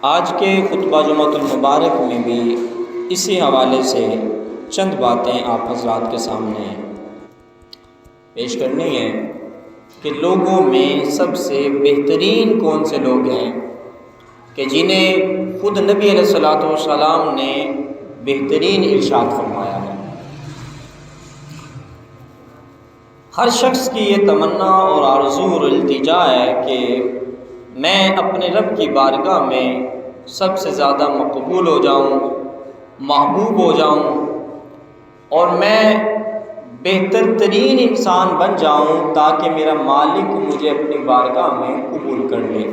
آج کے خطبہ جمعۃ المبارک میں بھی اسی حوالے سے چند باتیں آپ حضرات کے سامنے پیش کرنی ہے کہ لوگوں میں سب سے بہترین کون سے لوگ ہیں کہ جنہیں خود نبی علیہ الصلوۃ والسلام نے بہترین ارشاد فرمایا ہے۔ ہر شخص کی یہ تمنا اور آرزو اور التجا ہے کہ میں اپنے رب کی بارگاہ میں سب سے زیادہ مقبول ہو جاؤں، محبوب ہو جاؤں، اور میں بہتر ترین انسان بن جاؤں تاکہ میرا مالک مجھے اپنی بارگاہ میں قبول کر لے۔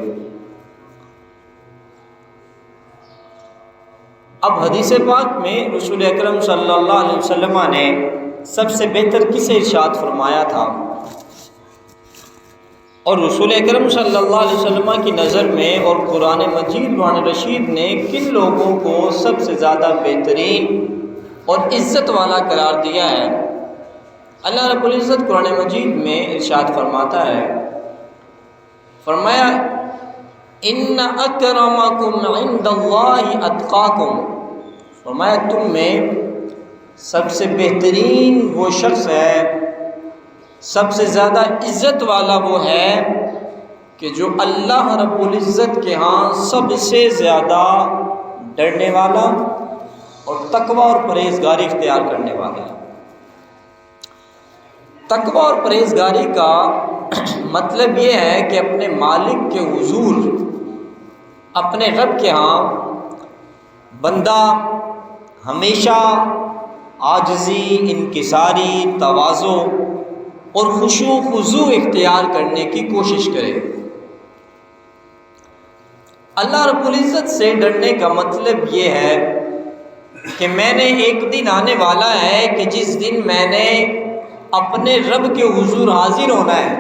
اب حدیث پاک میں رسول اکرم صلی اللہ علیہ وسلم نے سب سے بہتر کسے ارشاد فرمایا تھا، اور رسول اکرم صلی اللہ علیہ وسلم کی نظر میں اور قرآن مجید قرآن رشید نے کن لوگوں کو سب سے زیادہ بہترین اور عزت والا قرار دیا ہے؟ اللہ رب العزت قرآن مجید میں ارشاد فرماتا ہے، فرمایا ان اکرمکم عند اللہ اتقاکم، فرمایا تم میں سب سے بہترین وہ شخص ہے، سب سے زیادہ عزت والا وہ ہے کہ جو اللہ رب العزت کے ہاں سب سے زیادہ ڈرنے والا اور تقوی اور پرہیزگاری اختیار کرنے والا ہے۔ تقوی اور پرہیزگاری کا مطلب یہ ہے کہ اپنے مالک کے حضور، اپنے رب کے ہاں بندہ ہمیشہ عاجزی، انکساری، تواضع اور خشوع و خضوع اختیار کرنے کی کوشش کرے۔ اللہ رب العزت سے ڈرنے کا مطلب یہ ہے کہ میں نے ایک دن آنے والا ہے کہ جس دن میں نے اپنے رب کے حضور حاضر ہونا ہے،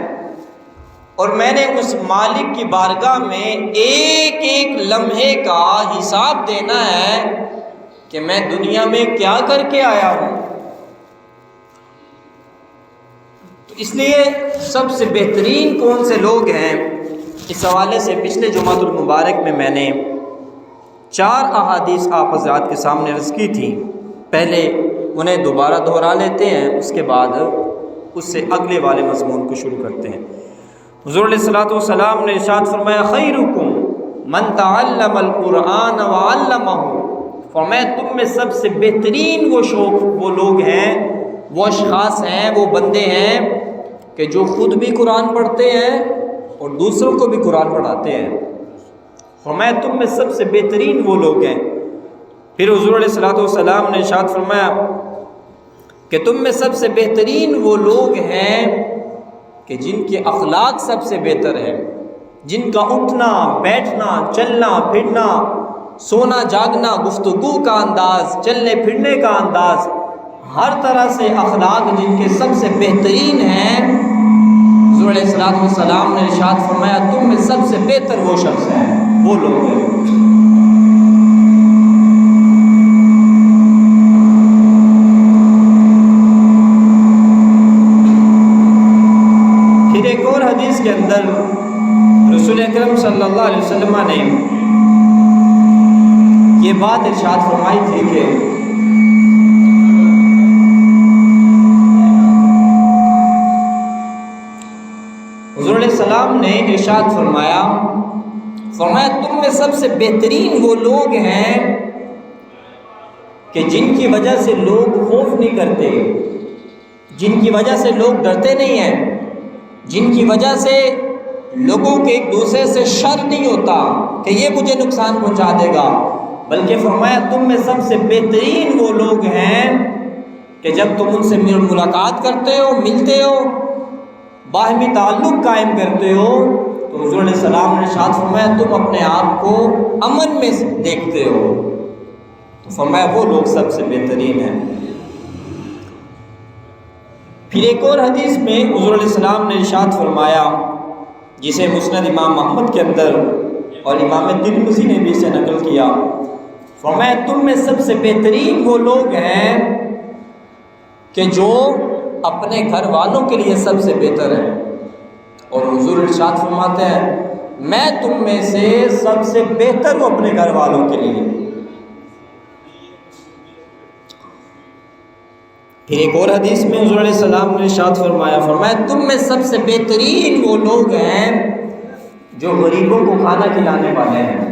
اور میں نے اس مالک کی بارگاہ میں ایک ایک لمحے کا حساب دینا ہے کہ میں دنیا میں کیا کر کے آیا ہوں۔ تو اس لیے سب سے بہترین کون سے لوگ ہیں، اس حوالے سے پچھلے جمعۃ المبارک میں نے 4 احادیث آپ حضرات کے سامنے عرض کی تھی۔ پہلے انہیں دوبارہ دہرا لیتے ہیں، اس کے بعد اس سے اگلے والے مضمون کو شروع کرتے ہیں۔ حضور علیہ الصلوۃ والسلام نے ارشاد فرمایا خیرکم من تعلم القرآن وعلمہ، فرمایا تم میں سب سے بہترین وہ لوگ ہیں، وہ اشخاص ہیں، وہ بندے ہیں کہ جو خود بھی قرآن پڑھتے ہیں اور دوسروں کو بھی قرآن پڑھاتے ہیں۔ فرمایا تم میں سب سے بہترین وہ لوگ ہیں۔ پھر حضور علیہ الصلوۃ والسلام نے ارشاد فرمایا کہ تم میں سب سے بہترین وہ لوگ ہیں کہ جن کے اخلاق سب سے بہتر ہے، جن کا اٹھنا، بیٹھنا، چلنا پھرنا، سونا جاگنا، گفتگو کا انداز، چلنے پھرنے کا انداز، ہر طرح سے اخلاق جن کے سب سے بہترین ہیں۔ حضور علیہ الصلوۃ والسلام نے ارشاد فرمایا تم میں سب سے بہتر وہ شخص ہیں، وہ لوگ ہیں۔ پھر ایک اور حدیث کے اندر رسول اکرم صلی اللہ علیہ وسلم نے یہ بات ارشاد فرمائی تھی کہ حضور علیہ السلام نے ارشاد فرمایا تم میں سب سے بہترین وہ لوگ ہیں کہ جن کی وجہ سے لوگ خوف نہیں کرتے، جن کی وجہ سے لوگ ڈرتے نہیں ہیں، جن کی وجہ سے لوگوں کے ایک دوسرے سے شر نہیں ہوتا کہ یہ مجھے نقصان پہنچا دے گا، بلکہ فرمایا تم میں سب سے بہترین وہ لوگ ہیں کہ جب تم ان سے ملاقات کرتے ہو، ملتے ہو، باہمی تعلق قائم کرتے ہو، تو حضور علیہ السلام نے ارشاد فرمایا تم اپنے آپ کو امن میں دیکھتے ہو۔ تو فرمایا وہ لوگ سب سے بہترین ہیں۔ پھر ایک اور حدیث میں حضور علیہ السلام نے ارشاد فرمایا، جسے مسند امام احمد کے اندر اور امام ترمذی نے بھی اسے نقل کیا، فرمایا تم میں سب سے بہترین وہ لوگ ہیں کہ جو اپنے گھر والوں کے لیے سب سے بہتر ہے۔ اور حضور ارشاد فرماتے ہیں میں تم میں سے سب سے بہتر ہوں اپنے گھر والوں کے لیے۔ پھر ایک اور حدیث میں حضور علیہ السلام نے ارشاد فرمایا تم میں سب سے بہترین وہ لوگ ہیں جو غریبوں کو کھانا کھلانے والے ہیں،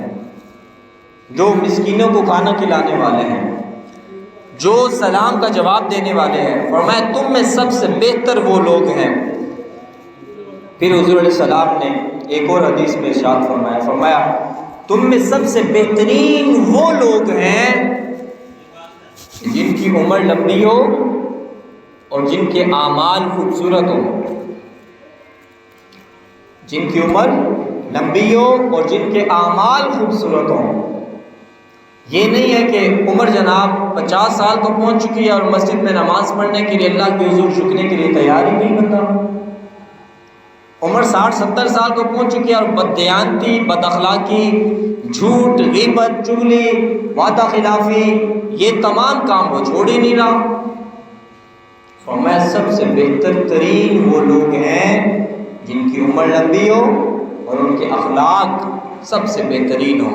جو مسکینوں کو کھانا کھلانے والے ہیں، جو سلام کا جواب دینے والے ہیں۔ فرمایا تم میں سب سے بہتر وہ لوگ ہیں۔ پھر حضور علیہ السلام نے ایک اور حدیث میں ارشاد فرمایا تم میں سب سے بہترین وہ لوگ ہیں جن کی عمر لمبی ہو اور جن کے اعمال خوبصورت ہوں، جن کی عمر لمبی ہو اور جن کے اعمال خوبصورت ہوں۔ یہ نہیں ہے کہ عمر جناب 50 سال کو پہنچ چکی ہے اور مسجد میں نماز پڑھنے کے لیے اللہ کے حضور جھکنے کے لیے تیار ہی نہیں بنتا۔ عمر 60-70 سال کو پہنچ چکی ہے اور بددیانتی، بد اخلاقی، جھوٹ، غیبت، چغلی، وعدہ خلافی، یہ تمام کام وہ چھوڑ ہی نہیں رہا۔ فرمایا سب سے بہتر ترین وہ لوگ ہیں جن کی عمر لمبی ہو اور ان کے اخلاق سب سے بہترین ہو۔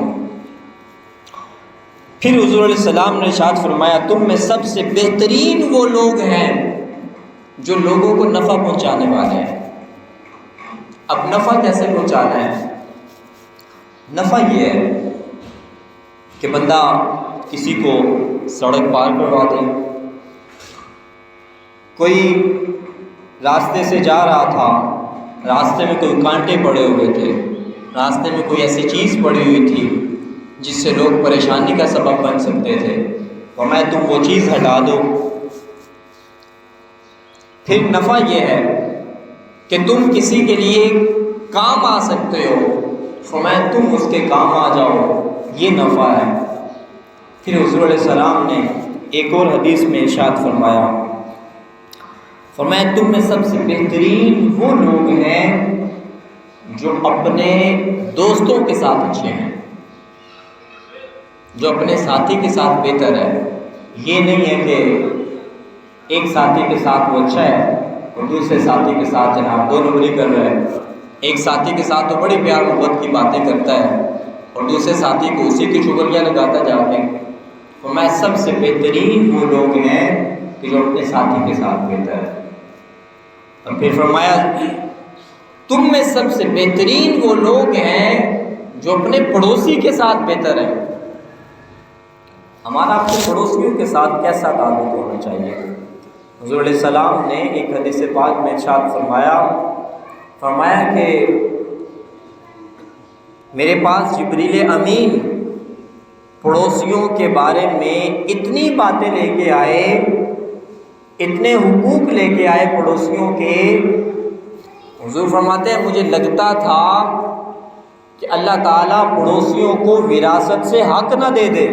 پھر حضور علیہ السلام نے ارشاد فرمایا تم میں سب سے بہترین وہ لوگ ہیں جو لوگوں کو نفع پہنچانے والے ہیں۔ اب نفع کیسے پہنچانا ہے؟ نفع یہ ہے کہ بندہ کسی کو سڑک پار کروا دے، کوئی راستے سے جا رہا تھا، راستے میں کوئی کانٹے پڑے ہوئے تھے، راستے میں کوئی ایسی چیز پڑی ہوئی تھی جس سے لوگ پریشانی کا سبب بن سکتے تھے، فرمایا تم وہ چیز ہٹا دو۔ پھر نفع یہ ہے کہ تم کسی کے لیے کام آ سکتے ہو، فرمایا تم اس کے کام آ جاؤ، یہ نفع ہے۔ پھر حضور علیہ السلام نے ایک اور حدیث میں ارشاد فرمایا تم میں سب سے بہترین وہ لوگ ہیں جو اپنے دوستوں کے ساتھ اچھے ہیں، جو اپنے ساتھی کے ساتھ بہتر ہے۔ یہ نہیں ہے کہ ایک ساتھی کے ساتھ وہ اچھا ہے اور دوسرے ساتھی کے ساتھ جناب دو نمبری کر رہا ہے۔ ایک ساتھی کے ساتھ تو بڑی پیار محبت کی باتیں کرتا ہے اور دوسرے ساتھی کو اسی کی چغلیاں لگاتا جا کے۔ تو میں سب سے بہترین وہ لوگ ہیں کہ جو اپنے ساتھی کے ساتھ بہتر ہے۔ اور پھر فرمایا تم میں سب سے بہترین وہ لوگ ہیں جو اپنے پڑوسی کے ساتھ بہتر ہیں۔ ہمارا اپنے پڑوسیوں کے ساتھ کیسا تعلق ہونا چاہیے؟ حضور علیہ السلام نے ایک حدیث پاک میں ارشاد فرمایا کہ میرے پاس جبریل امین پڑوسیوں کے بارے میں اتنی باتیں لے کے آئے، اتنے حقوق لے کے آئے پڑوسیوں کے، حضور فرماتے ہیں مجھے لگتا تھا کہ اللہ تعالیٰ پڑوسیوں کو وراثت سے حق نہ دے دے،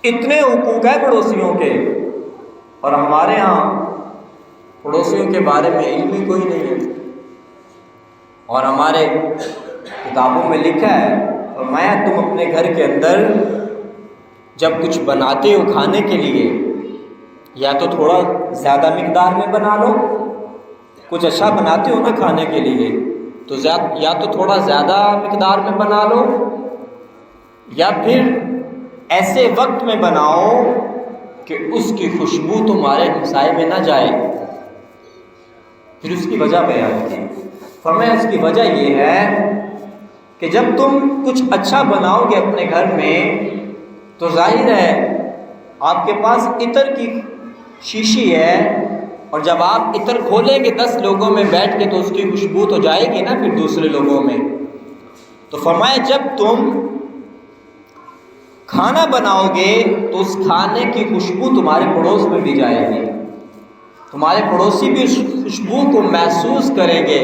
اتنے حقوق ہیں پڑوسیوں کے۔ اور ہمارے ہاں پڑوسیوں کے بارے میں علم ہی کوئی نہیں ہے، اور ہمارے کتابوں میں لکھا ہے فرمایا تم اپنے گھر کے اندر جب کچھ بناتے ہو کھانے کے لیے، یا تو تھوڑا زیادہ مقدار میں بنا لو، کچھ اچھا بناتے ہو نا کھانے کے لیے تو یا تو تھوڑا زیادہ مقدار میں بنا لو، یا پھر ایسے وقت میں بناؤ کہ اس کی خوشبو تمہارے ہمسائے میں نہ جائے۔ پھر اس کی وجہ بیان کی، فرمایا اس کی وجہ یہ ہے کہ جب تم کچھ اچھا بناؤ گے اپنے گھر میں تو ظاہر ہے آپ کے پاس عطر کی شیشی ہے، اور جب آپ عطر کھولیں گے 10 لوگوں میں بیٹھ کے تو اس کی خوشبو تو جائے گی نا پھر دوسرے لوگوں میں۔ تو فرمایا جب تم کھانا بناؤ گے تو اس کھانے کی خوشبو تمہارے پڑوس میں بھی جائے گی، تمہارے پڑوسی بھی اس خوشبو کو محسوس کریں گے۔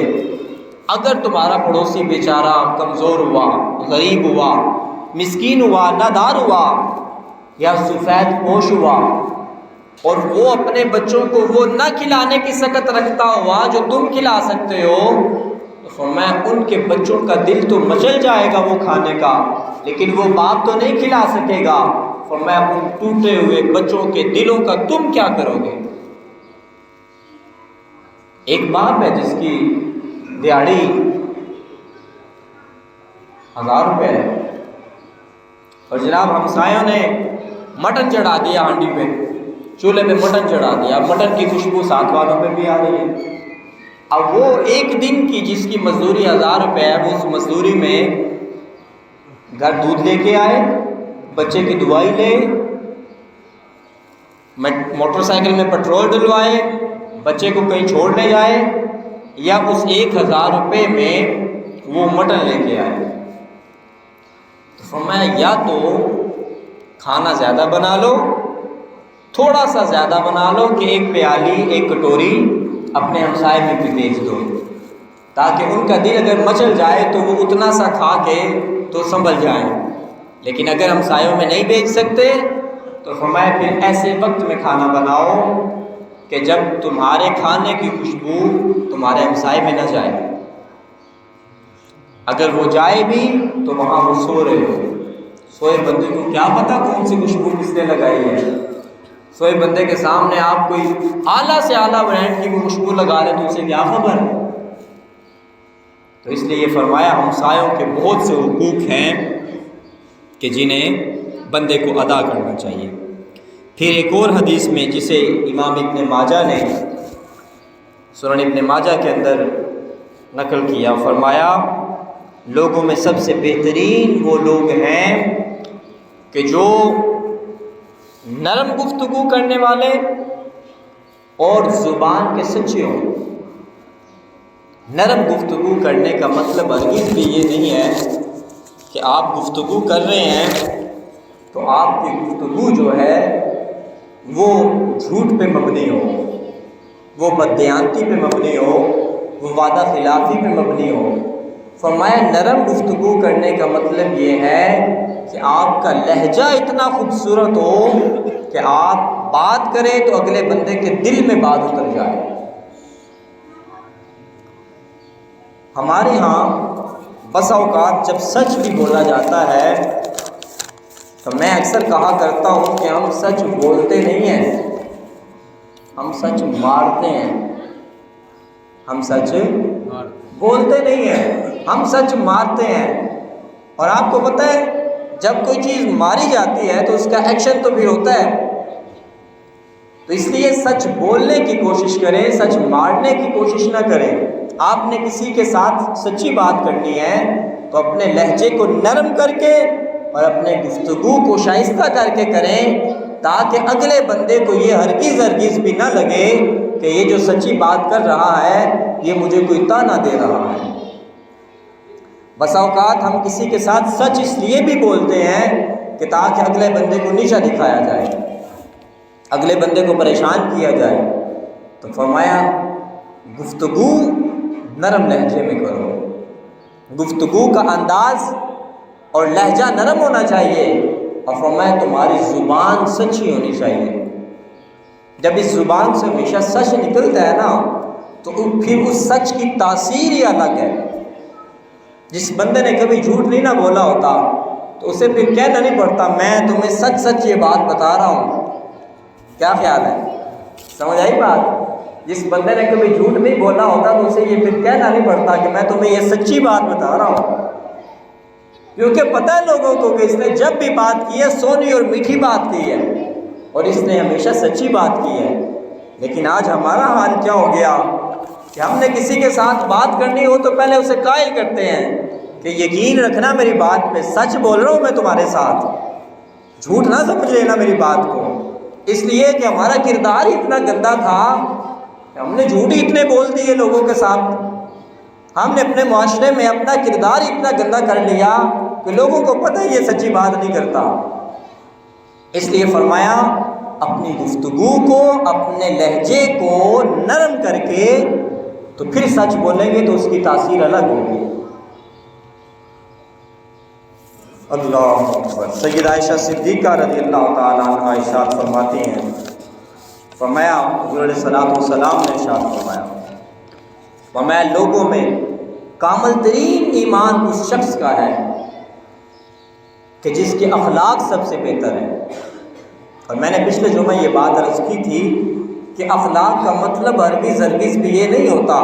اگر تمہارا پڑوسی بیچارہ کمزور ہوا، غریب ہوا، مسکین ہوا، نادار ہوا یا سفید پوش ہوا، اور وہ اپنے بچوں کو وہ نہ کھلانے کی سکت رکھتا ہوا جو تم کھلا سکتے ہو، تو فرمایا ان کے بچوں کا دل تو مچل جائے گا وہ کھانے کا، لیکن وہ باپ تو نہیں کھلا سکے گا۔ فرمایا ان ٹوٹے ہوئے بچوں کے دلوں کا تم کیا کرو گے؟ ایک باپ ہے جس کی دیہڑی 1000 روپے ہے، اور جناب ہمسایوں نے مٹن چڑھا دیا ہانڈی پہ، چولہے پہ مٹن چڑھا دیا، مٹن کی خوشبو ساتھ والوں پہ بھی آ رہی ہے۔ اب وہ ایک دن کی جس کی مزدوری 1000 روپے ہے، وہ اس مزدوری میں گھر دودھ لے کے آئے، بچے کی دوائی لے، موٹر سائیکل میں پیٹرول ڈلوائے، بچے کو کہیں چھوڑنے جائے، یا اس 1000 روپے میں وہ مٹن لے کے آئے۔ تو فرمایا یا تو کھانا زیادہ بنا لو، تھوڑا سا زیادہ بنا لو کہ ایک پیالی ایک کٹوری اپنے ہمسائے میں بھی بھیج دو، تاکہ ان کا دل اگر مچل جائے تو وہ اتنا سا کھا کے تو سنبھل جائیں۔ لیکن اگر ہمسایوں میں نہیں بھیج سکتے تو فرمایا پھر ایسے وقت میں کھانا بناؤ کہ جب تمہارے کھانے کی خوشبو تمہارے ہمسائے میں نہ جائے، اگر وہ جائے بھی تو وہاں وہ سو رہے ہو، سوئے بندے کو کیا پتہ کون سی خوشبو کس نے لگائی ہے، سوئے بندے کے سامنے آپ کوئی اعلیٰ سے اعلیٰ برانڈ کی وہ خوشبو لگا لے تو اسے کیا خبر۔ تو اس لیے یہ فرمایا ہمسایوں کے بہت سے حقوق ہیں کہ جنہیں بندے کو ادا کرنا چاہیے۔ پھر ایک اور حدیث میں جسے امام ابن ماجہ نے سنن ابن ماجہ کے اندر نقل کیا، فرمایا لوگوں میں سب سے بہترین وہ لوگ ہیں کہ جو نرم گفتگو کرنے والے اور زبان کے سچے ہوں۔ نرم گفتگو کرنے کا مطلب ہرگز بھی یہ نہیں ہے کہ آپ گفتگو کر رہے ہیں تو آپ کی گفتگو جو ہے وہ جھوٹ پہ مبنی ہو، وہ بددیانتی پہ مبنی ہو، وہ وعدہ خلافی پہ مبنی ہو۔ فرمایا نرم گفتگو کرنے کا مطلب یہ ہے کہ آپ کا لہجہ اتنا خوبصورت ہو کہ آپ بات کریں تو اگلے بندے کے دل میں بات اتر جائے۔ ہمارے ہاں بس اوقات جب سچ بھی بولا جاتا ہے تو میں اکثر کہا کرتا ہوں کہ ہم سچ بولتے نہیں ہیں، ہم سچ مارتے ہیں۔ ہم سچ بولتے نہیں ہیں، ہم سچ مارتے ہیں۔ اور آپ کو پتہ ہے جب کوئی چیز ماری جاتی ہے تو اس کا ایکشن تو بھی ہوتا ہے، تو اس لیے سچ بولنے کی کوشش کریں، سچ مارنے کی کوشش نہ کریں۔ آپ نے کسی کے ساتھ سچی بات کرنی ہے تو اپنے لہجے کو نرم کر کے اور اپنے گفتگو کو شائستہ کر کے کریں، تاکہ اگلے بندے کو یہ ہرگز بھی نہ لگے کہ یہ جو سچی بات کر رہا ہے یہ مجھے کوئی طعنہ دے رہا ہے۔ بس اوقات ہم کسی کے ساتھ سچ اس لیے بھی بولتے ہیں کہ تاکہ اگلے بندے کو نیچا دکھایا جائے، اگلے بندے کو پریشان کیا جائے۔ تو فرمایا گفتگو نرم لہجے میں کرو، گفتگو کا انداز اور لہجہ نرم ہونا چاہیے، اور فرمایا تمہاری زبان سچی ہونی چاہیے۔ جب اس زبان سے ہمیشہ سچ نکلتا ہے نا تو پھر اس سچ کی تاثیر ہی الگ ہے۔ جس بندے نے کبھی جھوٹ نہیں نہ بولا ہوتا تو اسے پھر کہنا نہیں پڑتا میں تمہیں سچ سچ یہ بات بتا رہا ہوں۔ کیا خیال ہے؟ سمجھ آئی بات؟ جس بندے نے کبھی جھوٹ نہیں بولا ہوتا تو اسے یہ پھر کہنا نہیں پڑتا کہ میں تمہیں یہ سچی بات بتا رہا ہوں، کیونکہ پتہ ہے لوگوں کو کہ اس نے جب بھی بات کی ہے سونی اور میٹھی بات کی ہے، اور اس نے ہمیشہ سچی بات کی ہے۔ لیکن آج ہمارا حال کیا ہو گیا کہ ہم نے کسی کے ساتھ بات کرنی ہو تو پہلے اسے قائل کرتے ہیں کہ یقین رکھنا میری بات پہ، سچ بول رہا ہوں میں تمہارے ساتھ، جھوٹ نہ سمجھ لینا میری بات کو۔ اس لیے کہ ہمارا کردار ہی اتنا گندا تھا کہ ہم نے جھوٹ ہی اتنے بول دیے لوگوں کے ساتھ، ہم نے اپنے معاشرے میں اپنا کردار ہی اتنا گندا کر لیا کہ لوگوں کو پتہ ہے یہ سچی بات نہیں کرتا۔ اس لیے فرمایا اپنی گفتگو کو، اپنے لہجے کو نرم کر کے تو پھر سچ بولیں گے تو اس کی تاثیر الگ ہوگی۔ اللہ اکبر۔ سیدہ عائشہ صدیقہ رضی اللہ تعالیٰ عنہ ارشاد فرماتی ہیں، فرمایا حضور علیہ الصلوۃ والسلام نے ارشاد فرمایا لوگوں میں کامل ترین ایمان اس شخص کا ہے کہ جس کے اخلاق سب سے بہتر ہیں۔ اور میں نے پچھلے جمعہ یہ بات عرض کی تھی کہ اخلاق کا مطلب ہرگز بھی یہ نہیں ہوتا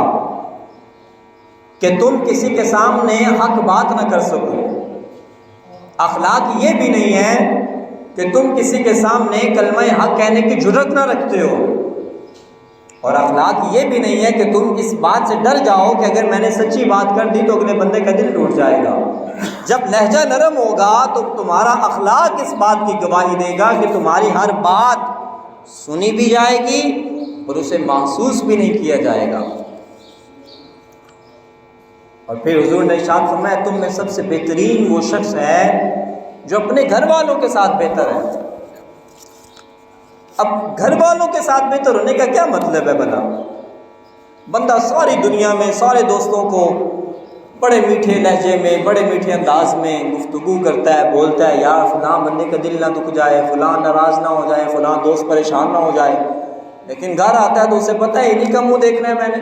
کہ تم کسی کے سامنے حق بات نہ کر سکو۔ اخلاق یہ بھی نہیں ہے کہ تم کسی کے سامنے کلمہ حق کہنے کی جرات نہ رکھتے ہو، اور اخلاق یہ بھی نہیں ہے کہ تم اس بات سے ڈر جاؤ کہ اگر میں نے سچی بات کر دی تو اگلے بندے کا دل ٹوٹ جائے گا۔ جب لہجہ نرم ہوگا تو تمہارا اخلاق اس بات کی گواہی دے گا کہ تمہاری ہر بات سنی بھی جائے گی اور اسے محسوس بھی نہیں کیا جائے گا۔ اور پھر حضور نے ارشاد فرمایا تم میں سب سے بہترین وہ شخص ہے جو اپنے گھر والوں کے ساتھ بہتر ہے۔ اب گھر والوں کے ساتھ بہتر ہونے کا کیا مطلب ہے بھلا؟ بندہ ساری دنیا میں سارے دوستوں کو بڑے میٹھے لہجے میں، بڑے میٹھے انداز میں گفتگو کرتا ہے، بولتا ہے یار فلاں بندے کا دل نہ دکھ جائے، فلاں ناراض نہ ہو جائے، فلاں دوست پریشان نہ ہو جائے، لیکن گھر آتا ہے تو اسے پتہ ہے انہیں کا منہ دیکھنا ہے میں نے،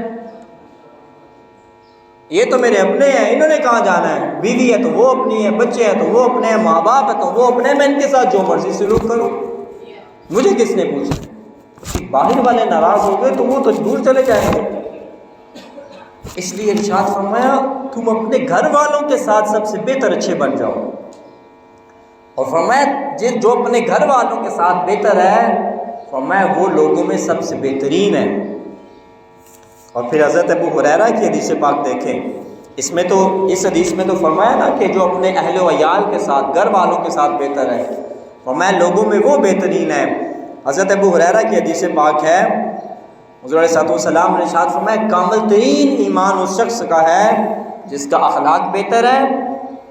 یہ تو میرے اپنے ہیں، انہوں نے کہاں جانا ہے، بیوی ہے تو وہ اپنی ہے، بچے ہیں تو وہ اپنے ہیں، ماں باپ ہے تو وہ اپنے ہیں، میں ان کے ساتھ جو مرضی سلوک کروں، مجھے کس نے پوچھا؟ باہر والے ناراض ہو گئے تو وہ تو دور چلے جائیں گے۔ اس لیے ارشاد فرمایا تم اپنے گھر والوں کے ساتھ سب سے بہتر اچھے بن جاؤ، اور فرمایا جو اپنے گھر والوں کے ساتھ بہتر ہے فرمایا وہ لوگوں میں سب سے بہترین ہے۔ اور پھر حضرت ابو ہریرہ کی حدیث پاک دیکھیں، اس حدیث میں تو فرمایا نا کہ جو اپنے اہل و عیال کے ساتھ، گھر والوں کے ساتھ بہتر ہے، فرمایا لوگوں میں وہ بہترین ہے۔ حضرت ابو ہریرہ کی حدیث پاک ہے، حضور علیہ السلام نے ارشاد فرمایا کامل ترین ایمان اس شخص کا ہے جس کا اخلاق بہتر ہے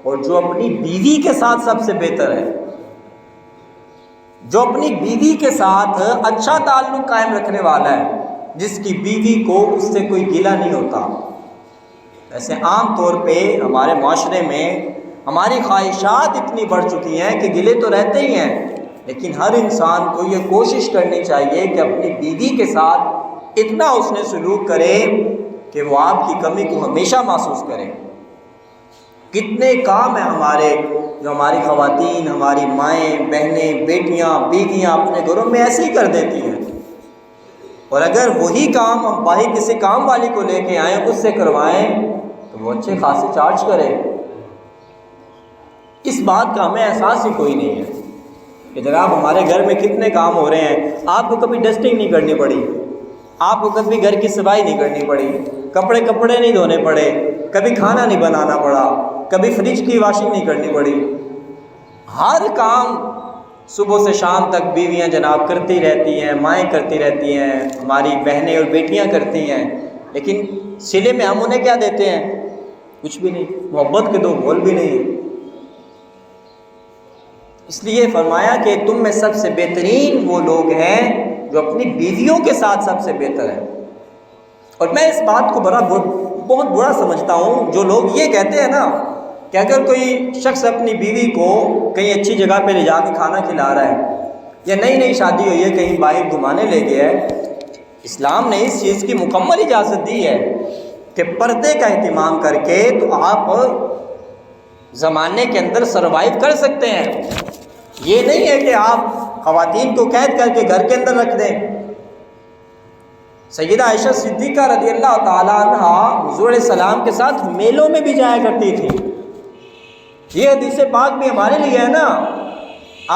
اور جو اپنی بیوی کے ساتھ سب سے بہتر ہے، جو اپنی بیوی کے ساتھ اچھا تعلق قائم رکھنے والا ہے، جس کی بیوی کو اس سے کوئی گلہ نہیں ہوتا۔ ویسے عام طور پہ ہمارے معاشرے میں ہماری خواہشات اتنی بڑھ چکی ہیں کہ گلے تو رہتے ہی ہیں، لیکن ہر انسان کو یہ کوشش کرنی چاہیے کہ اپنی بیوی کے ساتھ اتنا اس نے سلوک کرے کہ وہ آپ کی کمی کو ہمیشہ محسوس کرے۔ کتنے کام ہیں ہمارے جو ہماری خواتین، ہماری مائیں، بہنیں، بیٹیاں، بیویاں اپنے گھروں میں ایسے ہی کر دیتی ہیں، اور اگر وہی کام ہم باہر کسی کام والی کو لے کے آئیں، اس سے کروائیں تو وہ اچھے خاصے چارج کرے۔ اس بات کا ہمیں احساس ہی کوئی نہیں ہے کہ جناب ہمارے گھر میں کتنے کام ہو رہے ہیں، آپ کو کبھی ڈسٹنگ نہیں کرنی پڑی، آپ کو کبھی گھر کی صفائی نہیں کرنی پڑی، کپڑے نہیں دھونے پڑے، کبھی کھانا نہیں بنانا پڑا، کبھی فریج کی واشنگ نہیں کرنی پڑی، ہر کام صبح سے شام تک بیویاں جناب کرتی رہتی ہیں، مائیں کرتی رہتی ہیں، ہماری بہنیں اور بیٹیاں کرتی ہیں، لیکن صلے میں ہم انہیں کیا دیتے ہیں؟ کچھ بھی نہیں، محبت کے دو بول بھی نہیں۔ اس لیے فرمایا کہ تم میں سب سے بہترین وہ لوگ ہیں جو اپنی بیویوں کے ساتھ سب سے بہتر ہیں۔ اور میں اس بات کو بہت برا سمجھتا ہوں جو لوگ یہ کہتے ہیں نا کہ اگر کوئی شخص اپنی بیوی کو کہیں اچھی جگہ پہ لے جا کے کھانا کھلا رہا ہے، یا نئی شادی ہوئی ہے کہیں باہر گھمانے لے گیا ہے، اسلام نے اس چیز کی مکمل اجازت دی ہے کہ پردے کا اہتمام کر کے تو آپ زمانے کے اندر سروائیو کر سکتے ہیں۔ یہ نہیں ہے کہ آپ خواتین کو قید کر کے گھر کے اندر رکھ دیں۔ سیدہ عائشہ صدیقہ رضی اللہ تعالیٰ عنہ حضور علیہ السلام کے ساتھ میلوں میں بھی جایا کرتی تھی۔ یہ حدیث پاک بھی ہمارے لیے ہے نا۔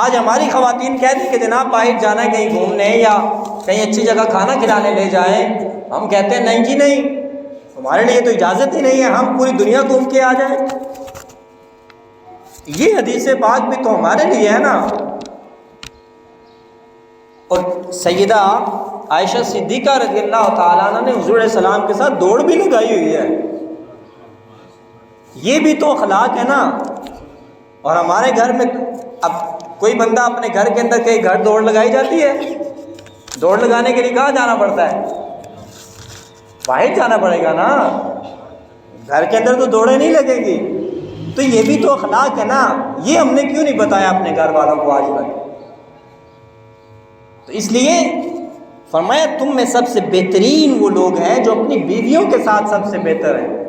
آج ہماری خواتین کہتی کہ جناب باہر جانا ہے کہیں گھومنے یا کہیں اچھی جگہ کھانا کھلانے لے جائیں، ہم کہتے ہیں نہیں جی نہیں، ہمارے لیے تو اجازت ہی نہیں ہے، ہم پوری دنیا گھوم کے آ جائیں۔ یہ حدیث پاک بھی تو ہمارے لیے ہے نا۔ اور سیدہ عائشہ صدیقہ رضی اللہ تعالیٰ عنہ نے حضور علیہ السلام کے ساتھ دوڑ بھی لگائی ہوئی ہے۔ یہ بھی تو اخلاق ہے نا۔ اور ہمارے گھر میں اب کوئی بندہ اپنے گھر کے اندر کہیں گھر دوڑ لگائی جاتی ہے؟ دوڑ لگانے کے لیے کہاں جانا پڑتا ہے؟ باہر جانا پڑے گا نا، گھر کے اندر تو دوڑیں نہیں لگے گی۔ تو یہ بھی تو اخلاق ہے نا۔ یہ ہم نے کیوں نہیں بتایا اپنے گھر والوں کو آج تک؟ تو اس لیے فرمایا تم میں سب سے بہترین وہ لوگ ہیں جو اپنی بیویوں کے ساتھ سب سے بہتر ہیں۔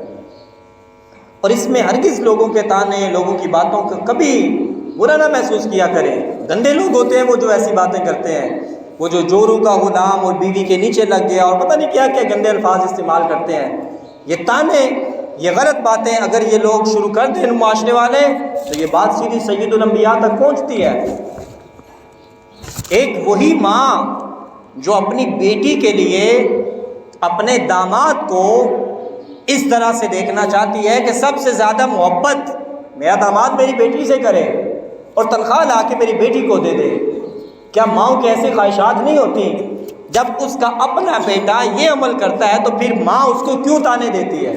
اور اس میں ہرگز لوگوں کے تانے، لوگوں کی باتوں کا کبھی برا نہ محسوس کیا کریں۔ گندے لوگ ہوتے ہیں وہ جو ایسی باتیں کرتے ہیں، وہ جو جورو کا غلام اور بیوی کے نیچے لگ گیا اور پتہ نہیں کیا کیا گندے الفاظ استعمال کرتے ہیں۔ یہ تانے یہ غلط باتیں اگر یہ لوگ شروع کر دیں معاشرے والے تو یہ بات سیدھی سید الانبیاء تک پہنچتی ہے۔ ایک وہی ماں جو اپنی بیٹی کے لیے اپنے داماد کو اس طرح سے دیکھنا چاہتی ہے کہ سب سے زیادہ محبت میرا داماد میری بیٹی سے کرے اور تنخواہ لا کے میری بیٹی کو دے دے، کیا ماؤں کی ایسی خواہشات نہیں ہوتی؟ جب اس کا اپنا بیٹا یہ عمل کرتا ہے تو پھر ماں اس کو کیوں تانے دیتی ہے؟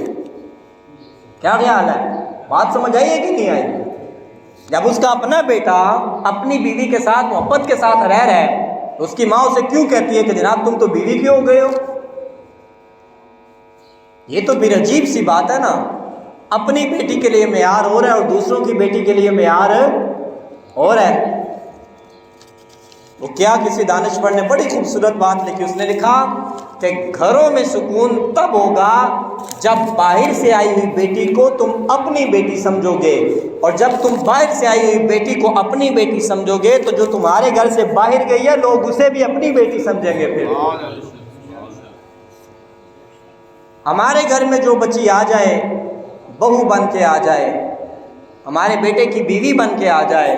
کیا خیال ہے؟ بات سمجھ آئی ہے کہ نہیں آئی؟ جب اس کا اپنا بیٹا اپنی بیوی کے ساتھ محبت کے ساتھ رہ رہا ہے تو اس کی ماں اسے کیوں کہتی ہے کہ جناب تم تو بیوی کیوں ہو گئے ہو؟ یہ تو پھر عجیب سی بات ہے نا، اپنی بیٹی کے لیے معیار ہو رہا ہے اور دوسروں کی بیٹی کے لیے معیار ہو رہا ہے۔ وہ کیا کسی دانشور نے بڑی خوبصورت بات لکھی، اس نے لکھا کہ گھروں میں سکون تب ہوگا جب باہر سے آئی ہوئی بیٹی کو تم اپنی بیٹی سمجھو گے، اور جب تم باہر سے آئی ہوئی بیٹی کو اپنی بیٹی سمجھو گے تو جو تمہارے گھر سے باہر گئی ہے لوگ اسے بھی اپنی بیٹی سمجھیں گے۔ پھر ہمارے گھر میں جو بچی آ جائے، بہو بن کے آ جائے، ہمارے بیٹے کی بیوی بن کے آ جائے،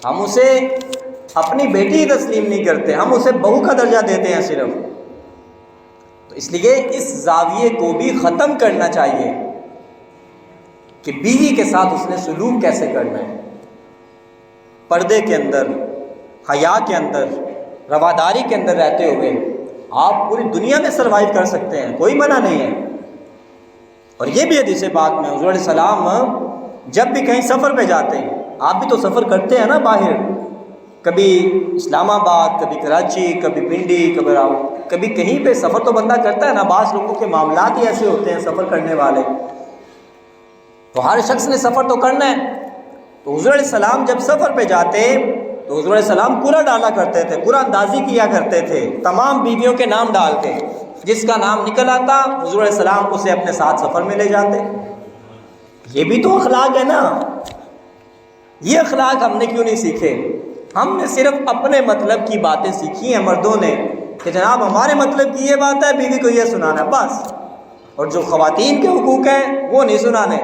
ہم اسے اپنی بیٹی تسلیم نہیں کرتے، ہم اسے بہو کا درجہ دیتے ہیں صرف۔ تو اس لیے اس زاویے کو بھی ختم کرنا چاہیے کہ بیوی کے ساتھ اس نے سلوک کیسے کرنا ہے، پردے کے اندر، حیا کے اندر، رواداری کے اندر رہتے ہوئے آپ پوری دنیا میں سروائیو کر سکتے ہیں، کوئی منع نہیں ہے۔ اور یہ بھی حدیث پاک میں حضور علیہ السلام جب بھی کہیں سفر پہ جاتے ہیں، آپ بھی تو سفر کرتے ہیں نا باہر، کبھی اسلام آباد، کبھی کراچی، کبھی پنڈی، کبھی کہیں پہ سفر تو بندہ کرتا ہے نا، بعض لوگوں کے معاملات ہی ایسے ہوتے ہیں سفر کرنے والے، تو ہر شخص نے سفر تو کرنا ہے۔ تو حضور علیہ السلام جب سفر پہ جاتے تو حضور علیہ السلام قرعہ ڈالا کرتے تھے، قرعہ اندازی کیا کرتے تھے، تمام بیویوں کے نام ڈال کے جس کا نام نکل آتا حضور علیہ السلام اسے اپنے ساتھ سفر میں لے جاتے۔ یہ بھی تو اخلاق ہے نا، یہ اخلاق ہم نے کیوں نہیں سیکھے؟ ہم نے صرف اپنے مطلب کی باتیں سیکھی ہیں مردوں نے کہ جناب ہمارے مطلب کی یہ بات ہے، بیوی کو یہ سنانا بس، اور جو خواتین کے حقوق ہیں وہ نہیں سنانے۔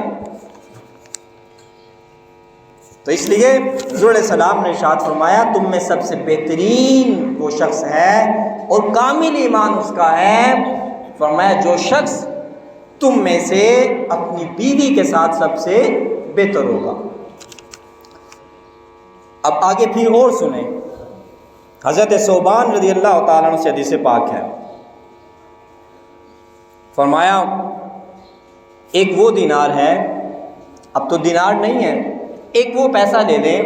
تو اس لیے حضور علیہ السلام نے ارشاد فرمایا تم میں سب سے بہترین وہ شخص ہے اور کامل ایمان اس کا ہے، فرمایا جو شخص تم میں سے اپنی بیوی کے ساتھ سب سے بہتر ہوگا۔ اب آگے پھر اور سنیں، حضرت ثوبان رضی اللہ تعالیٰ عنہ سے حدیث پاک ہے، فرمایا ایک وہ دینار ہے، اب تو دینار نہیں ہے، ایک وہ پیسہ لے لیں،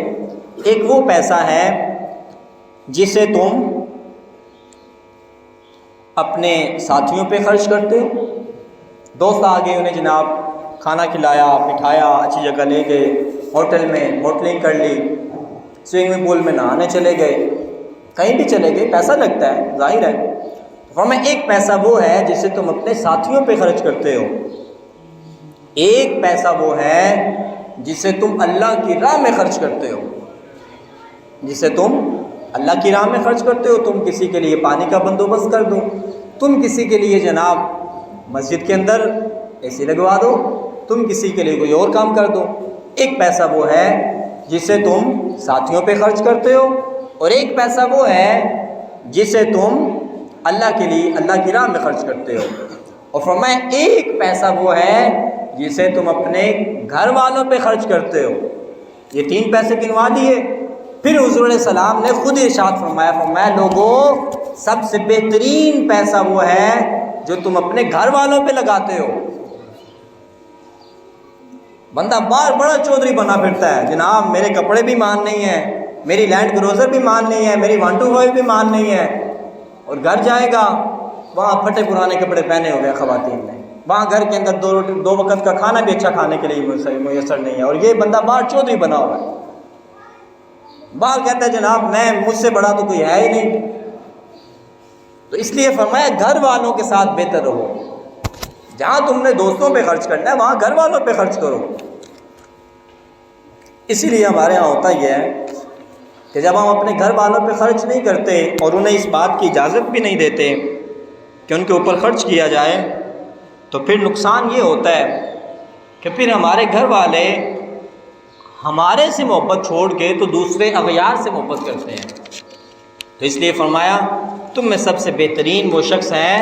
ایک وہ پیسہ ہے جسے تم اپنے ساتھیوں پہ خرچ کرتے ہو، دوست آ گئے انہیں جناب کھانا کھلایا، بٹھایا، اچھی جگہ لے گئے، ہوٹل میں ہوٹلنگ کر لی، سوئمنگ پول میں نہانے چلے گئے، کہیں بھی چلے گئے، پیسہ لگتا ہے ظاہر ہے۔ فرمایا ایک پیسہ وہ ہے جسے تم اپنے ساتھیوں پہ خرچ کرتے ہو، ایک پیسہ وہ ہے جسے تم اللہ کی راہ میں خرچ کرتے ہو، جسے تم اللہ کی راہ میں خرچ کرتے ہو۔ تم کسی کے لیے پانی کا بندوبست کر دو، تم کسی کے لیے جناب مسجد کے اندر اے سی لگوا دو، تم کسی کے لیے کوئی اور کام کر دو۔ ایک پیسہ وہ ہے جسے تم ساتھیوں پہ خرچ کرتے ہو، اور ایک پیسہ وہ ہے جسے تم اللہ کے لیے اللہ کی راہ میں خرچ کرتے ہو۔ اور فرمایا ایک پیسہ وہ ہے جسے تم اپنے گھر والوں پہ خرچ کرتے ہو۔ یہ تین پیسے گنوا دیے، پھر حضور علیہ السلام نے خود ارشاد فرمایا لوگوں سب سے بہترین پیسہ وہ ہے جو تم اپنے گھر والوں پہ لگاتے ہو۔ بندہ بار بڑا چودھری بنا پھرتا ہے، جناب میرے کپڑے بھی مان نہیں ہیں، میری لینڈ کروزر بھی مان نہیں ہے، میری 125 بھی مان نہیں ہے، اور گھر جائے گا وہاں پھٹے پرانے کپڑے پہنے ہوئے خواتین نے، وہاں گھر کے اندر دو وقت کا کھانا بھی اچھا کھانے کے لیے میسر نہیں ہے، اور یہ بندہ باہر چودھری بنا ہوا ہے، باہر کہتا ہے جناب میں مجھ سے بڑا تو کوئی ہے ہی نہیں۔ تو اس لیے فرمایا گھر والوں کے ساتھ بہتر رہو، جہاں تم نے دوستوں پہ خرچ کرنا ہے وہاں گھر والوں پہ خرچ کرو۔ اسی لیے ہمارے ہاں ہوتا یہ ہے کہ جب ہم اپنے گھر والوں پہ خرچ نہیں کرتے اور انہیں اس بات کی اجازت بھی نہیں دیتے کہ ان کے اوپر خرچ کیا جائے، تو پھر نقصان یہ ہوتا ہے کہ پھر ہمارے گھر والے ہمارے سے محبت چھوڑ کے تو دوسرے اغیار سے محبت کرتے ہیں. تو اس لیے فرمایا تم میں سب سے بہترین وہ شخص ہے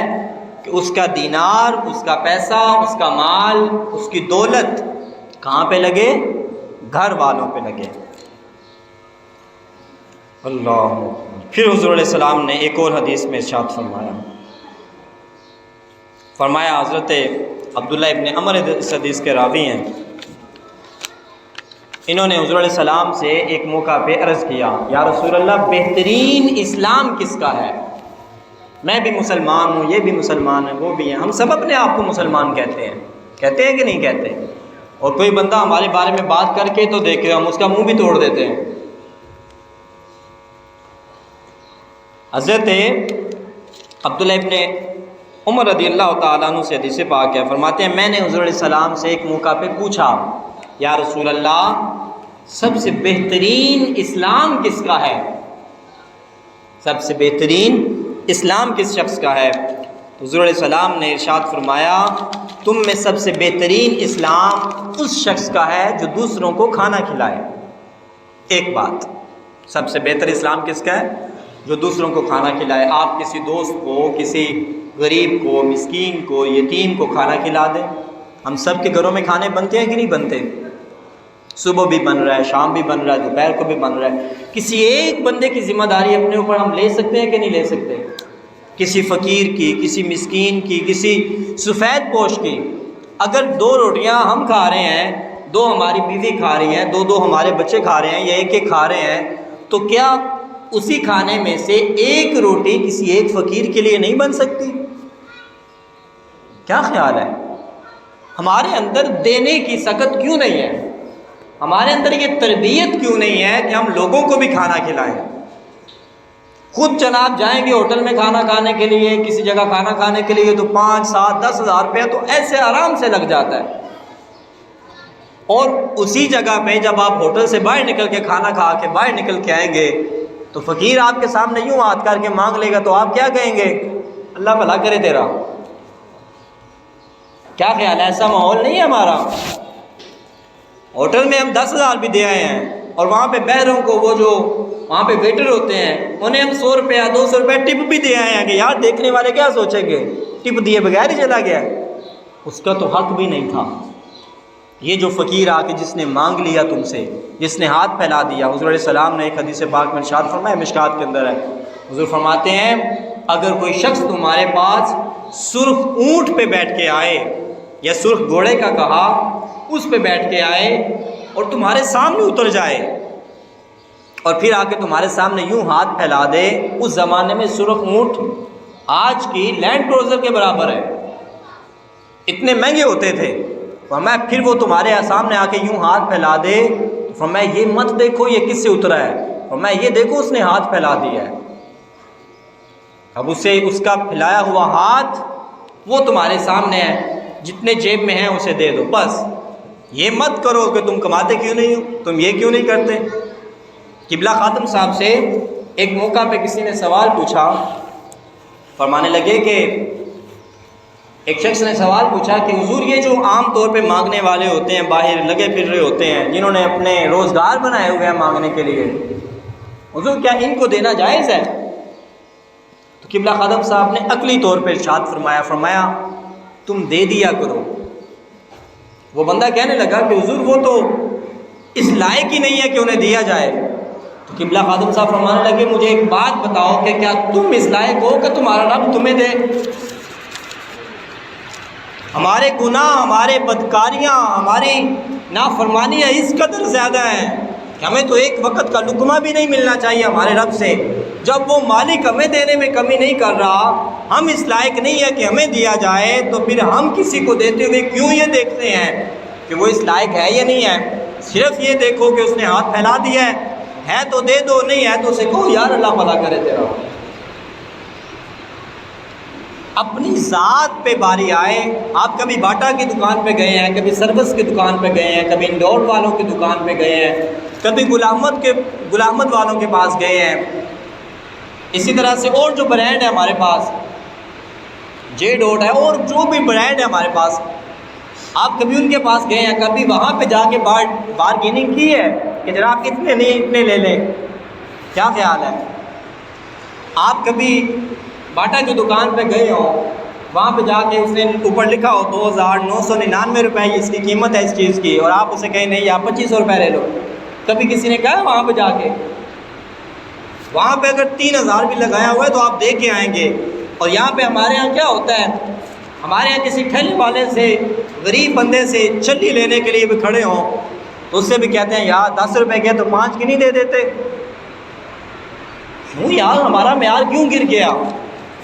کہ اس کا دینار، اس کا پیسہ، اس کا مال، اس کی دولت کہاں پہ لگے؟ گھر والوں پہ لگے. اللہ. پھر حضور علیہ السلام نے ایک اور حدیث میں ارشاد فرمایا حضرت عبداللہ ابن عمر اس حدیث کے راوی ہیں، انہوں نے حضور علیہ السلام سے ایک موقع پہ عرض کیا، یا رسول اللہ بہترین اسلام کس کا ہے؟ میں بھی مسلمان ہوں، یہ بھی مسلمان ہے، وہ بھی ہیں، ہم سب اپنے آپ کو مسلمان کہتے ہیں کہ نہیں کہتے؟ اور کوئی بندہ ہمارے بارے میں بات کر کے تو دیکھے ہم اس کا منہ بھی توڑ دیتے ہیں. حضرت عبداللہ ابن عمر رضی اللہ تعالیٰ عنہ سے حدیث پاک ہے، فرماتے ہیں میں نے حضور علیہ السلام سے ایک موقع پہ پوچھا، یا رسول اللہ سب سے بہترین اسلام کس کا ہے؟ سب سے بہترین اسلام کس شخص کا ہے؟ حضور علیہ السلام نے ارشاد فرمایا تم میں سب سے بہترین اسلام اس شخص کا ہے جو دوسروں کو کھانا کھلائے. ایک بات، سب سے بہتر اسلام کس کا ہے؟ جو دوسروں کو کھانا کھلائے. آپ کسی دوست کو، کسی غریب کو، مسکین کو، یتیم کو کھانا کھلا دیں. ہم سب کے گھروں میں کھانے بنتے ہیں کہ نہیں بنتے؟ صبح بھی بن رہا ہے، شام بھی بن رہا ہے، دوپہر کو بھی بن رہا ہے. کسی ایک بندے کی ذمہ داری اپنے اوپر ہم لے سکتے ہیں کہ نہیں لے سکتے؟ کسی فقیر کی، کسی مسکین کی، کسی سفید پوش کی. اگر 2 روٹیاں ہم کھا رہے ہیں، 2 ہماری بیوی کھا رہی ہیں، 2 ہمارے بچے کھا رہے ہیں، یا ایک کھا رہے ہیں، تو کیا اسی کھانے میں سے ایک روٹی کسی ایک فقیر کے لیے نہیں بن سکتی؟ کیا خیال ہے؟ ہمارے اندر دینے کی سخت کیوں نہیں ہے؟ ہمارے اندر یہ تربیت کیوں نہیں ہے کہ ہم لوگوں کو بھی کھانا کھلائیں؟ خود جناب جائیں گے ہوٹل میں کھانا کھانے کے لیے، کسی جگہ کھانا کھانے کے لیے، تو 5، 7، 10 ہزار روپیہ تو ایسے آرام سے لگ جاتا ہے. اور اسی جگہ پہ جب آپ ہوٹل سے باہر نکل کے کھانا کھا کے باہر نکل کے آئیں گے تو فقیر آپ کے سامنے یوں ہاتھ کر کے مانگ لے گا تو آپ کیا کہیں گے؟ اللہ بھلا کرے تیرا. کیا خیال ہے؟ ایسا ماحول نہیں ہے ہمارا. ہوٹل میں ہم 10,000 بھی دے آئے ہیں اور وہاں پہ بہروں کو، وہ جو وہاں پہ ویٹر ہوتے ہیں، انہیں ہم 100 روپیہ 200 روپیہ ٹپ بھی دے آئے ہیں کہ یار دیکھنے والے کیا سوچیں گے، ٹپ دیے بغیر ہی چلا گیا. اس کا تو حق بھی نہیں تھا. یہ جو فقیر آ کے جس نے مانگ لیا تم سے، جس نے ہاتھ پھیلا دیا، حضور علیہ السلام نے ایک حدیث پاک میں ارشاد فرمایا، مشکات کے اندر ہے، حضور فرماتے ہیں اگر کوئی شخص تمہارے پاس سرخ اونٹ پہ بیٹھ کے آئے، یا سرخ گھوڑے کا کہا، اس پہ بیٹھ کے آئے اور تمہارے سامنے اتر جائے اور پھر آ کے تمہارے سامنے یوں ہاتھ پھیلا دے، اس زمانے میں سرخ اونٹ آج کی لینڈ کروزر کے برابر ہے، اتنے مہنگے ہوتے تھے. فرمایا پھر وہ تمہارے سامنے آ کے یوں ہاتھ پھیلا دے، فرمایا یہ مت دیکھو یہ کس سے اترا ہے، فرمایا یہ دیکھو اس نے ہاتھ پھیلا دیا ہے. اب اسے اس کا پھیلایا ہوا ہاتھ وہ تمہارے سامنے ہے، جتنے جیب میں ہیں اسے دے دو. بس یہ مت کرو کہ تم کماتے کیوں نہیں ہو، تم یہ کیوں نہیں کرتے. قبلہ خاتم صاحب سے ایک موقع پہ کسی نے سوال پوچھا، فرمانے لگے کہ ایک شخص نے سوال پوچھا کہ حضور یہ جو عام طور پہ مانگنے والے ہوتے ہیں، باہر لگے پھر رہے ہوتے ہیں، جنہوں نے اپنے روزگار بنائے ہوئے ہیں مانگنے کے لیے، حضور کیا ان کو دینا جائز ہے؟ تو قبلہ خاتم صاحب نے عقلی طور پہ ارشاد فرمایا تم دے دیا کرو. وہ بندہ کہنے لگا کہ حضور وہ تو اس لائق ہی نہیں ہے کہ انہیں دیا جائے. تو قبلہ خاتم صاحب فرمانے لگے مجھے ایک بات بتاؤ کہ کیا تم اس لائق ہو کہ تمہارا رب تمہیں دے؟ ہمارے گناہ، ہمارے بدکاریاں، ہماری نافرمانیاں اس قدر زیادہ ہیں کہ ہمیں تو ایک وقت کا لقمہ بھی نہیں ملنا چاہیے ہمارے رب سے. جب وہ مالک ہمیں دینے میں کمی نہیں کر رہا، ہم اس لائق نہیں ہے کہ ہمیں دیا جائے، تو پھر ہم کسی کو دیتے ہوئے کیوں یہ دیکھتے ہیں کہ وہ اس لائق ہے یا نہیں ہے؟ صرف یہ دیکھو کہ اس نے ہاتھ پھیلا دیا ہے تو دے دو، نہیں ہے تو اسے کہو یار اللہ بھلا کرے تیرا. اپنی ذات پہ باری آئے. آپ کبھی باٹا کی دکان پہ گئے ہیں، کبھی سروس کی دکان پہ گئے ہیں، کبھی انڈور والوں کی دکان پہ گئے ہیں، کبھی غلامت والوں کے پاس گئے ہیں. اسی طرح سے اور جو برانڈ ہے ہمارے پاس، جے ڈوٹ ہے اور جو بھی برانڈ ہے ہمارے پاس، آپ کبھی ان کے پاس گئے ہیں، کبھی وہاں پہ جا کے بارگیننگ کی ہے کہ جناب اتنے نہیں اتنے لے لیں؟ کیا خیال ہے؟ آپ کبھی باٹا کی دکان پہ گئے ہو، وہاں پہ جا کے اس نے اوپر لکھا ہو 2999 روپے اس کی قیمت ہے اس چیز کی، اور آپ اسے کہیں نہیں آپ 2500 روپے لے لو؟ کبھی کسی نے کہا وہاں پہ جا کے؟ وہاں پہ اگر 3000 بھی لگایا ہوا ہے تو آپ دے کے آئیں گے۔ اور یہاں پہ ہمارے یہاں کیا ہوتا ہے، ہمارے یہاں کسی ٹھیلے والے سے، غریب بندے سے چھلی لینے کے لیے بھی کھڑے ہوں تو اس سے بھی کہتے ہیں یار 10 روپے کے تو 5 کی نہیں دے دیتے؟ کیوں یار، ہمارا معیار کیوں گر گیا؟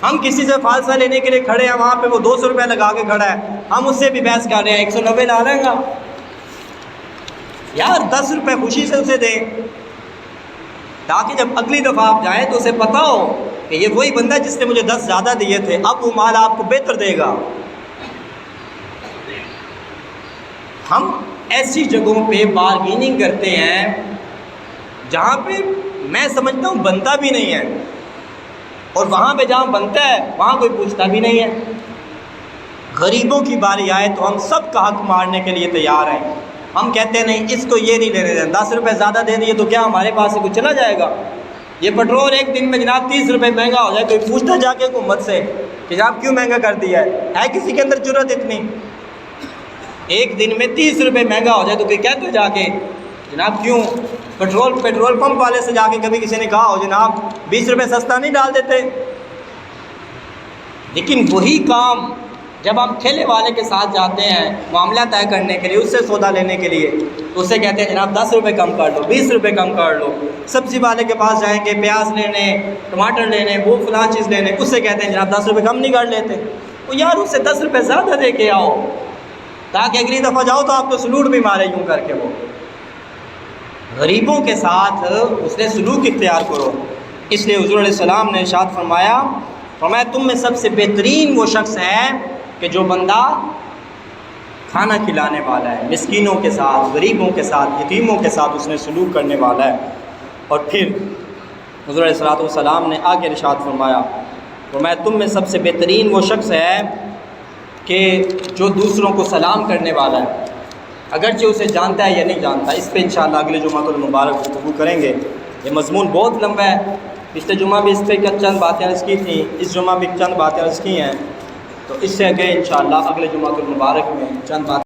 ہم کسی سے فالسہ لینے کے لیے کھڑے ہیں، وہاں پہ وہ 200 روپے لگا کے کھڑا ہے، ہم اس سے بھی بحث کر رہے ہیں 190 لا لیں گا۔ یار 10 روپے خوشی سے اسے دیں تاکہ جب اگلی دفعہ آپ جائیں تو اسے پتہ ہو کہ یہ وہی بندہ جس نے مجھے 10 زیادہ دیے تھے، اب وہ مال آپ کو بہتر دے گا۔ ہم ایسی جگہوں پہ بارگیننگ کرتے ہیں جہاں پہ میں سمجھتا ہوں بنتا بھی نہیں ہے، اور وہاں پہ جہاں بنتا ہے وہاں کوئی پوچھتا بھی نہیں ہے۔ غریبوں کی باری آئے تو ہم سب کا حق مارنے کے لیے تیار ہیں۔ ہم کہتے ہیں نہیں اس کو یہ نہیں لینے دیں، 10 روپے زیادہ دے دیے تو کیا ہمارے پاس سے کچھ چلا جائے گا؟ یہ پیٹرول ایک دن میں جناب 30 روپے مہنگا ہو جائے، کوئی پوچھتا جا کے حکومت سے کہ جناب کیوں مہنگا کر دیا ہے کسی کے اندر جرأت اتنی؟ ایک دن میں 30 روپے مہنگا ہو جائے تو کوئی کہتے جا کے جناب کیوں؟ پیٹرول پمپ والے سے جا کے کبھی کسی نے کہا ہو جناب 20 روپے سستا نہیں ڈال دیتے؟ لیکن وہی کام جب ہم ٹھیلے والے کے ساتھ جاتے ہیں معاملہ طے کرنے کے لیے، اس سے سودا لینے کے لیے، تو اس سے کہتے ہیں جناب 10 روپے کم کر لو، 20 روپے کم کر لو۔ سبزی والے کے پاس جائیں گے پیاز لینے، ٹماٹر لینے، وہ فلاں چیز لینے، اس سے کہتے ہیں جناب 10 روپے کم نہیں کر لیتے؟ تو یار اس سے 10 روپے زیادہ دے کے آؤ تاکہ اگلی دفعہ جاؤ تو آپ کو سلوٹ بھی مارے یوں کر کے۔ وہ غریبوں کے ساتھ اس نے سلوک اختیار کرو۔ اس لیے حضور علیہ السلام نے ارشاد فرمایا تم میں سب سے بہترین وہ شخص ہے کہ جو بندہ کھانا کھلانے والا ہے، مسکینوں کے ساتھ، غریبوں کے ساتھ، یتیموں کے ساتھ اس نے سلوک کرنے والا ہے۔ اور پھر حضور علیہ السلام نے آگے ارشاد فرمایا تم میں سب سے بہترین وہ شخص ہے کہ جو دوسروں کو سلام کرنے والا ہے، اگرچہ اسے جانتا ہے یا نہیں جانتا۔ اس پہ انشاءاللہ اگلے جمعہ المبارک گفتگو کریں گے۔ یہ مضمون بہت لمبا ہے، پچھلے جمعہ بھی اس پہ چند باتیں عرض کی تھیں، اس جمعہ بھی چند باتیں عرض کی ہیں، تو اس سے آگے انشاءاللہ اگلے جمعہ المبارک میں چند باتیں